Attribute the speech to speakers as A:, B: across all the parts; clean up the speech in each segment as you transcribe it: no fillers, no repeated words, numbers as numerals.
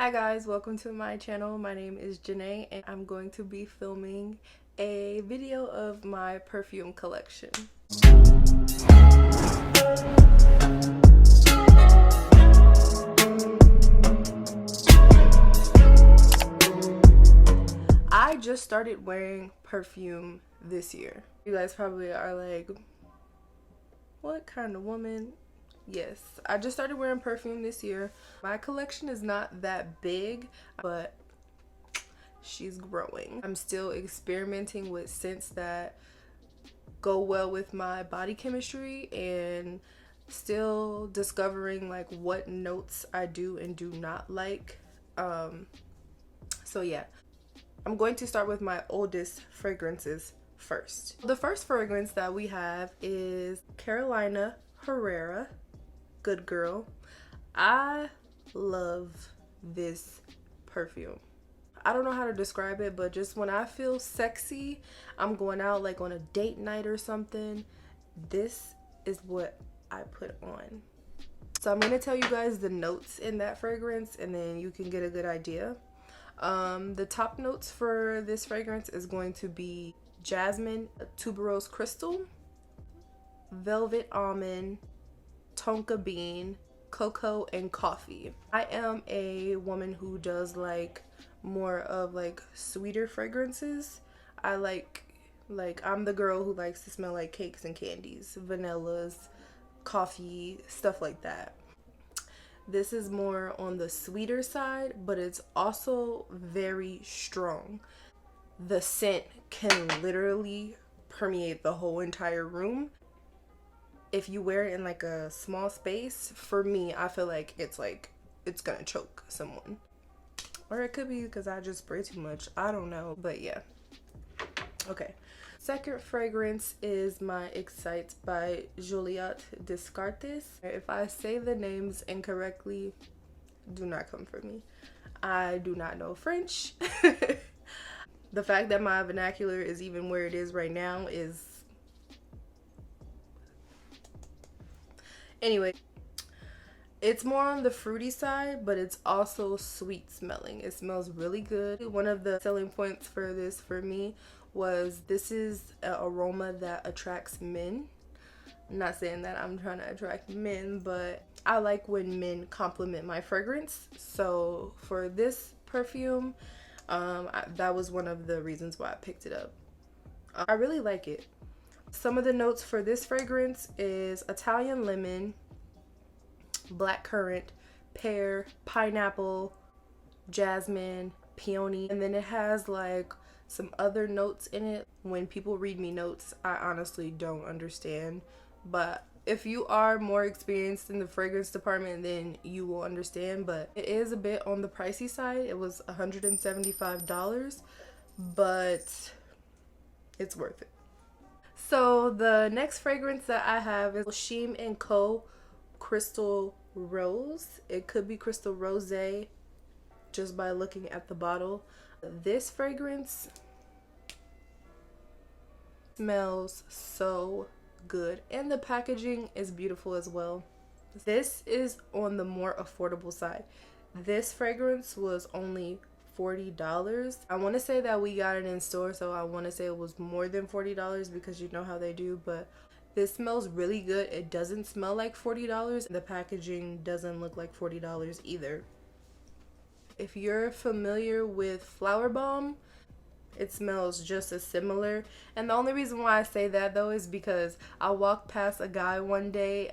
A: Hi guys, welcome to my channel. My name is Janae and I'm going to be filming a video of my perfume collection. I just started wearing perfume this year. You guys probably are like, what kind of woman? Yes, I just started wearing perfume this year. My collection is not that big, but she's growing. I'm still experimenting with scents that go well with my body chemistry and still discovering like what notes I do and do not like. So yeah, I'm going to start with my oldest fragrances first. The first fragrance that we have is Carolina Herrera Good Girl. I love this perfume. I don't know how to describe it, but just when I feel sexy, I'm going out like on a date night or something, this is what I put on. So I'm going to tell you guys the notes in that fragrance and then you can get a good idea. The top notes for this fragrance is going to be jasmine, tuberose crystal, velvet almond, tonka bean, cocoa, and coffee. I am a woman who does like more of like sweeter fragrances. I like I'm the girl who likes to smell like cakes and candies, vanillas, coffee, stuff like that. This is more on the sweeter side, but it's also very strong. The scent can literally permeate the whole entire room. If you wear it in like a small space, for me, I feel like it's gonna choke someone. Or it could be because I just spray too much. I don't know, but yeah. Okay. Second fragrance is my EXCITÉ by JOLIOT DESCARTES. If I say the names incorrectly, do not come for me. I do not know French. The fact that my vernacular is even where it is right now is... Anyway, it's more on the fruity side, but it's also sweet smelling. It smells really good. One of the selling points for this for me was this is an aroma that attracts men. I'm not saying that I'm trying to attract men, but I like when men compliment my fragrance. So for this perfume, that was one of the reasons why I picked it up. I really like it. Some of the notes for this fragrance is Italian lemon, black currant, pear, pineapple, jasmine, peony, and then it has like some other notes in it. When people read me notes, I honestly don't understand, but if you are more experienced in the fragrance department, then you will understand. But it is a bit on the pricey side. It was $175, but it's worth it. So the next fragrance that I have is MOLSHEIM & Co. Crystal Rose. It could be Crystal Rose just by looking at the bottle. This fragrance smells so good and the packaging is beautiful as well. This is on the more affordable side. This fragrance was only $40. I want to say that we got it in store, so I want to say it was more than $40 because you know how they do, but this smells really good. It doesn't smell like $40. The packaging doesn't look like $40 either. If you're familiar with Flower Bomb, it smells just as similar. And the only reason why I say that though is because I walked past a guy one day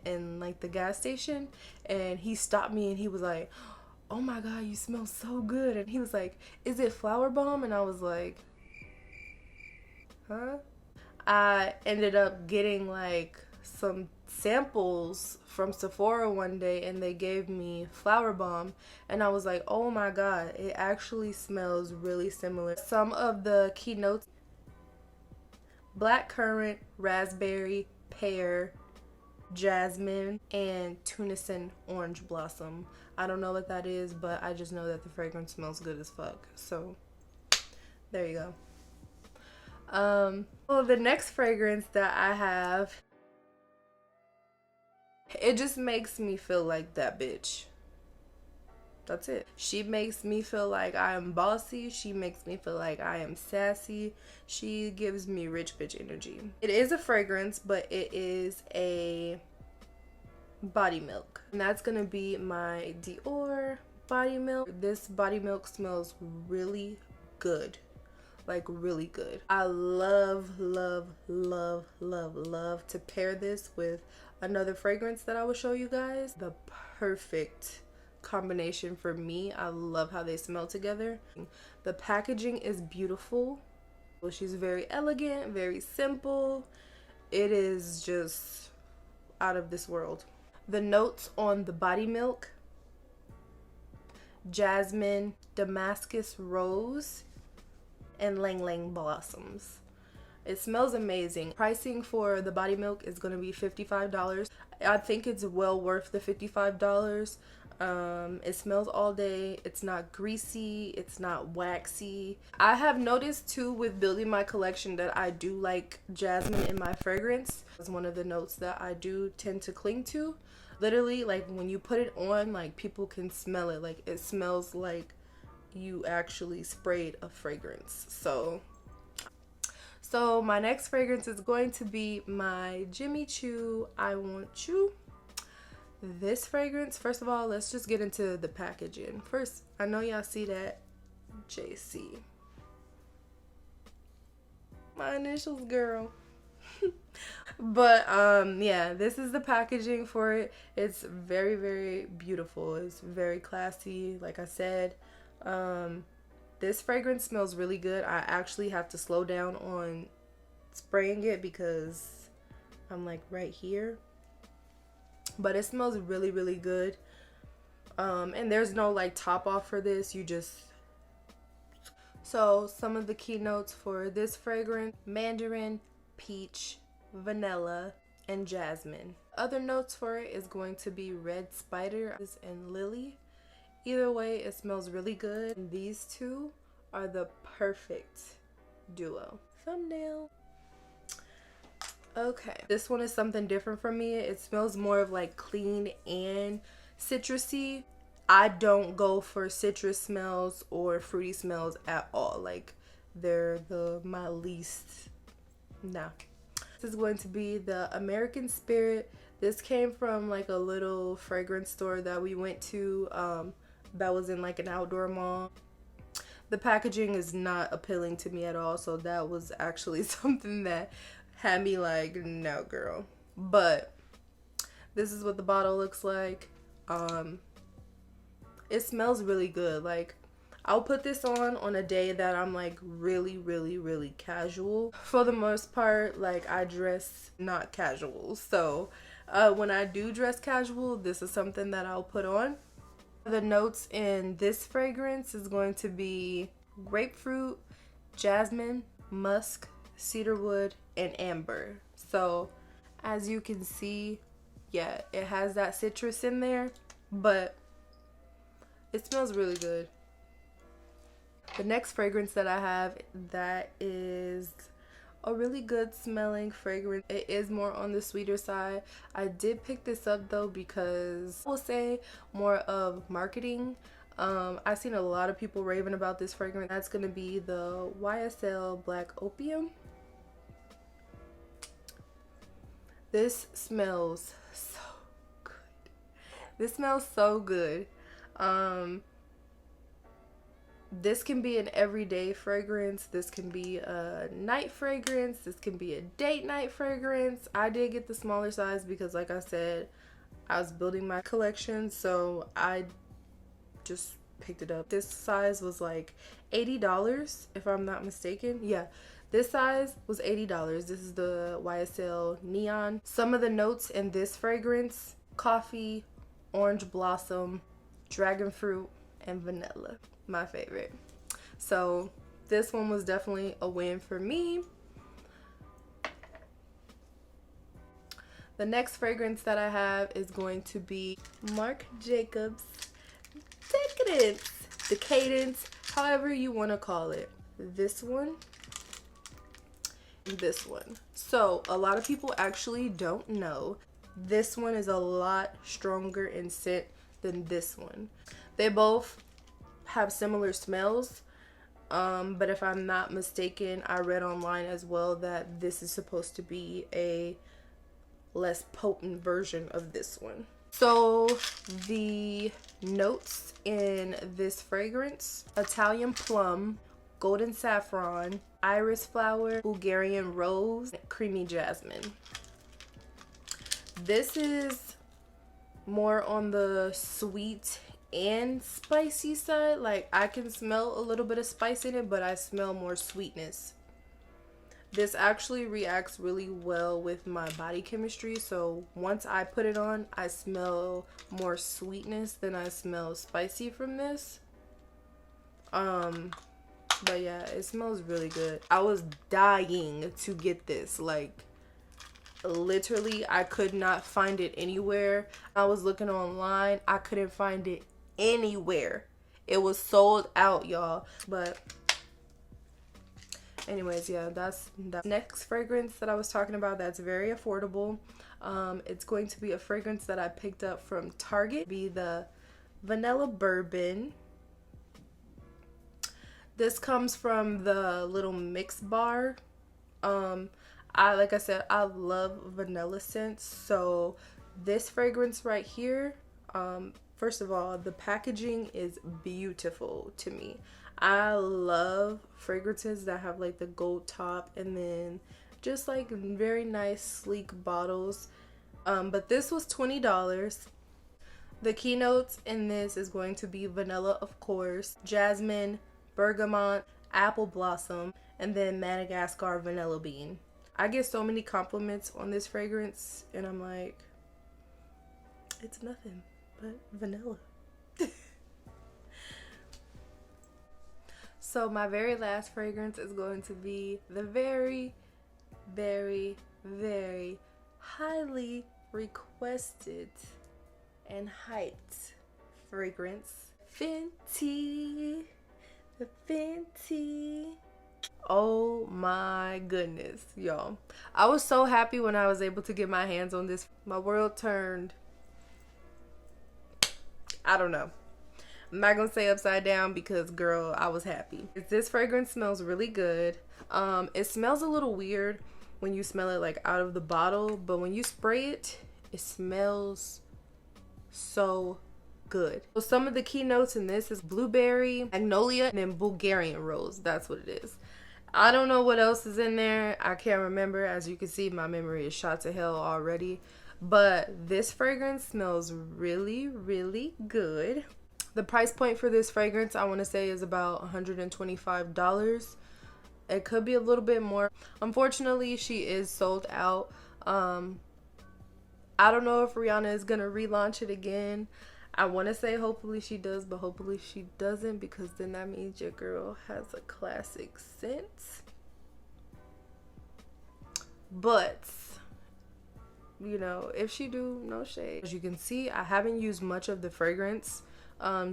A: in like the gas station, and he stopped me and he was like, "Oh my god, you smell so good." And he was like, "Is it Flower Bomb?" And I was like, huh? I ended up getting like some samples from Sephora one day and they gave me Flower Bomb, and I was like, oh my god, it actually smells really similar. Some of the key notes: black currant, raspberry, pear, jasmine, and Tunisian orange blossom. I don't know what that is, but I just know that the fragrance smells good as fuck. So there you go. Well, the next fragrance that I have, it just makes me feel like that bitch. That's it. She makes me feel like I am bossy. She makes me feel like I am sassy. She gives me rich bitch energy. It is a fragrance, but it is a body milk. And that's gonna be my Dior body milk. This body milk smells really good. Like really good. I love, love, love, love, love to pair this with another fragrance that I will show you guys. The perfect combination for me. I love how they smell together. The packaging is beautiful. Well, she's very elegant, very simple. It is just out of this world. The notes on the body milk: jasmine, Damascus rose, and lang lang blossoms. It smells amazing. Pricing for the body milk is going to be $55. I think it's well worth the $55. It smells all day. It's not greasy. It's not waxy. I have noticed too with building my collection that I do like jasmine in my fragrance. It's one of the notes that I do tend to cling to. Literally, like when you put it on, like people can smell it. Like it smells like you actually sprayed a fragrance. So my next fragrance is going to be my Jimmy Choo I Want Choo. This fragrance, first of all, let's just get into the packaging. First, I know y'all see that JC. My initials, girl. But yeah, this is the packaging for it. It's very, very beautiful. It's very classy, like I said. This fragrance smells really good. I actually have to slow down on spraying it because I'm like right here. But it smells really, really good. And there's no like top off for this. You just... So some of the key notes for this fragrance: mandarin, peach, vanilla, and jasmine. Other notes for it is going to be red spider and lily. Either way, it smells really good. And these two are the perfect duo. Thumbnail. Okay, this one is something different from me. It smells more of like clean and citrusy. I don't go for citrus smells or fruity smells at all. Like they're my least. Nah. This is going to be the American Spirit. This came from like a little fragrance store that we went to that was in like an outdoor mall. The packaging is not appealing to me at all, so that was actually something that had me like, no girl. But this is what the bottle looks like. It smells really good. Like I'll put this on a day that I'm like really, really, really casual. For the most part, like I dress not casual. So when I do dress casual, this is something that I'll put on. The notes in this fragrance is going to be grapefruit, jasmine, musk, cedarwood, and amber. So as you can see, yeah, it has that citrus in there, but it smells really good. The next fragrance that I have, that is a really good smelling fragrance. It is more on the sweeter side. I did pick this up though because I will say more of marketing. I've seen a lot of people raving about this fragrance. That's gonna be the YSL Black Opium. This smells so good. This smells so good. This can be an everyday fragrance. This can be a night fragrance. This can be a date night fragrance. I did get the smaller size because, like I said, I was building my collection, so I just picked it up. This size was like $80 if I'm not mistaken. Yeah, this size was $80. This is the YSL Neon. Some of the notes in this fragrance: coffee, orange blossom, dragon fruit, and vanilla. My favorite. So this one was definitely a win for me. The next fragrance that I have is going to be Marc Jacobs Decadence, however you want to call it. This one, this one. So a lot of people actually don't know this one is a lot stronger in scent than this one. They both have similar smells, but if I'm not mistaken, I read online as well that this is supposed to be a less potent version of this one. So the notes in this fragrance: Italian plum, golden saffron, iris flower, Bulgarian rose, creamy jasmine. This is more on the sweet and spicy side. Like, I can smell a little bit of spice in it, but I smell more sweetness. This actually reacts really well with my body chemistry, so once I put it on, I smell more sweetness than I smell spicy from this. But yeah, it smells really good. I was dying to get this. Like, literally, I could not find it anywhere. I was looking online, I couldn't find it anywhere. It was sold out, y'all. But anyways, yeah, that's the next fragrance that I was talking about that's very affordable. It's going to be a fragrance that I picked up from Target. Be the Vanilla Bourbon. This comes from the little mix bar. Like I said, I love vanilla scents, so this fragrance right here, first of all, the packaging is beautiful to me. I love fragrances that have like the gold top and then just like very nice sleek bottles. But this was $20. The keynotes in this is going to be vanilla, of course, jasmine, bergamot, apple blossom, and then Madagascar vanilla bean. I get so many compliments on this fragrance, and I'm like, it's nothing but vanilla. So my very last fragrance is going to be the very, very, very highly requested and hyped fragrance, Fenty. The Fenty. Oh my goodness, y'all. I was so happy when I was able to get my hands on this. My world turned, I don't know. I'm not gonna say upside down because, girl, I was happy. This fragrance smells really good. It smells a little weird when you smell it like out of the bottle, but when you spray it, it smells so good. So some of the key notes in this is blueberry, magnolia, and then Bulgarian rose. That's what it is. I don't know what else is in there. I can't remember. As you can see, my memory is shot to hell already. But this fragrance smells really, really good. The price point for this fragrance, I want to say, is about $125. It could be a little bit more. Unfortunately, she is sold out. I don't know if Rihanna is going to relaunch it again. I want to say hopefully she does, but hopefully she doesn't, because then that means your girl has a classic scent. But, you know, if she do, no shade. As you can see, I haven't used much of the fragrance,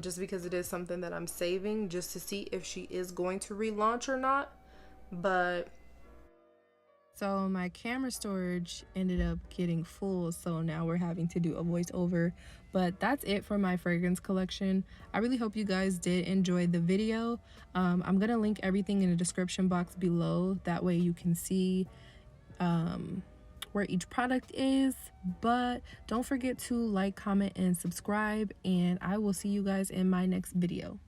A: just because it is something that I'm saving just to see if she is going to relaunch or not. But so my camera storage ended up getting full, so now we're having to do a voiceover. But that's it for my fragrance collection. I really hope you guys did enjoy the video. I'm gonna link everything in the description box below, that way you can see where each product is. But don't forget to like, comment, and subscribe, and I will see you guys in my next video.